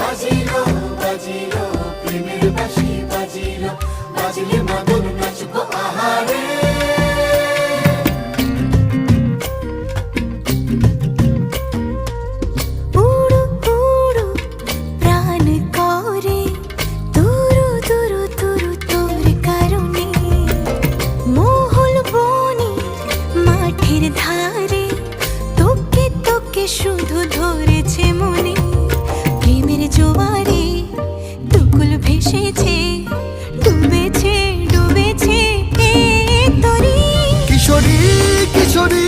বাজিলো বাজিলো প্রেমের বাঁশি বাজিলো, বাজলে মদন নাচবো আহারে। উড়ু উড়ু প্রাণ করে তুরু তুরু তুরু তোর কারণে, মহল বনে মাঠের ধারে তোকে তোকে শুধু ধরেছে মনে। প্রেমের জোয়ারে দুকুল ভেসেছে, ডুবেছে ডুবেছে এ তরি। কিশোরী কিশোরী